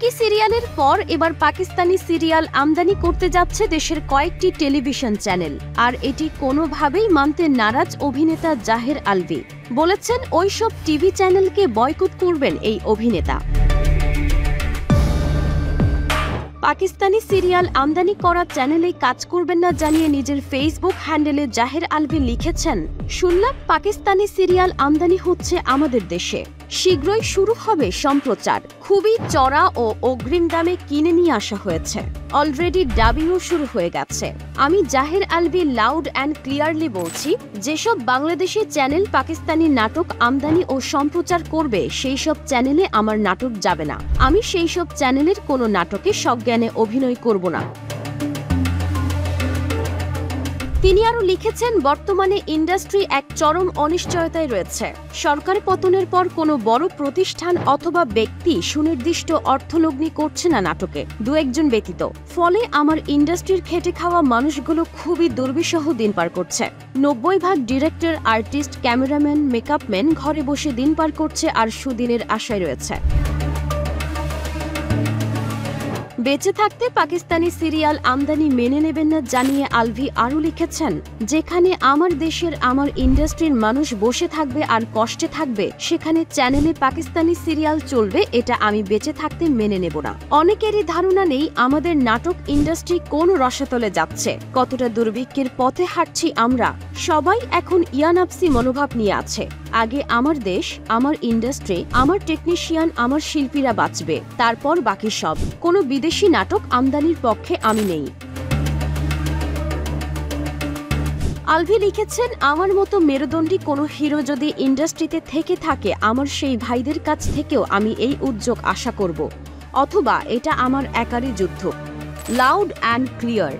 তুর্কি সিরিয়ালের পর এবার পাকিস্তানি সিরিয়াল আমদানি করতে যাচ্ছে দেশের কয়েকটি টেলিভিশন চ্যানেল। আর এটি কোনোভাবেই মানতে নারাজ অভিনেতা জাহের আলভী। বলেছেন ওইসব টিভি চ্যানেলকে বয়কট করবেন এই অভিনেতা। পাকিস্তানি সিরিয়াল আমদানি করা চ্যানেলে কাজ করবেন না জানিয়ে নিজের ফেসবুক হ্যান্ডেলে জাহের আলভী লিখেছেন, শুনলাম পাকিস্তানি সিরিয়াল আমদানি হচ্ছে আমাদের দেশে, শীঘ্রই শুরু হবে সম্প্রচার। খুবই চড়া ও অগ্রিম দামে কিনে নিয়ে আসা হয়েছে, অলরেডি ডাবিংও শুরু হয়ে গেছে। আমি জাহের আলভী লাউড অ্যান্ড ক্লিয়ারলি বলছি, যেসব বাংলাদেশি চ্যানেল পাকিস্তানি নাটক আমদানি ও সম্প্রচার করবে সেই সব চ্যানেলে আমার নাটক যাবে না। আমি সেই সব চ্যানেলের কোনো নাটকে সজ্ঞানে অভিনয় করব না। তিনি আরও লিখেছেন, বর্তমানে ইন্ডাস্ট্রি এক চরম অনিশ্চয়তায় রয়েছে। সরকার পতনের পর কোনো বড় প্রতিষ্ঠান অথবা ব্যক্তি সুনির্দিষ্ট অর্থলগ্নি করছে না নাটকে, দু একজন ব্যতীত। ফলে আমার ইন্ডাস্ট্রির খেটে খাওয়া মানুষগুলো খুবই দুর্বিষহ দিন পার করছে। 90% ডিরেক্টর, আর্টিস্ট, ক্যামেরাম্যান, মেকআপম্যান ঘরে বসে দিন পার করছে আর সুদিনের আশায় রয়েছে। বেঁচে থাকতে পাকিস্তানি সিরিয়াল আমদানি মেনে নেবেন না জানিয়ে আলভী আরও লিখেছেন, যেখানে আমার দেশের আমার ইন্ডাস্ট্রির মানুষ বসে থাকবে আর কষ্টে থাকবে, সেখানে চ্যানেলে পাকিস্তানি সিরিয়াল চলবে, এটা আমি বেঁচে থাকতে মেনে নেব না। অনেকেরই ধারণা নেই আমাদের নাটক ইন্ডাস্ট্রি কোন রসাতলে যাচ্ছে, কতটা দুর্ভিক্ষের পথে হাঁটছি আমরা। সবাই এখন ইয়ানাফসি মনোভাব নিয়ে আছে। আগে আমার দেশ, আমার ইন্ডাস্ট্রি, আমার টেকনিশিয়ান, আমার শিল্পীরা বাঁচবে, তারপর বাকি সব। কোনো বিদেশি নাটক আমদানির পক্ষে আমি নেই। আলভী লিখেছেন, আমার মতো মেরুদণ্ডী কোনো হিরো যদি ইন্ডাস্ট্রিতে থেকে থাকে, আমার সেই ভাইদের কাছ থেকেও আমি এই উদ্যোগ আশা করব, অথবা এটা আমার একারই যুদ্ধ। Loud and clear.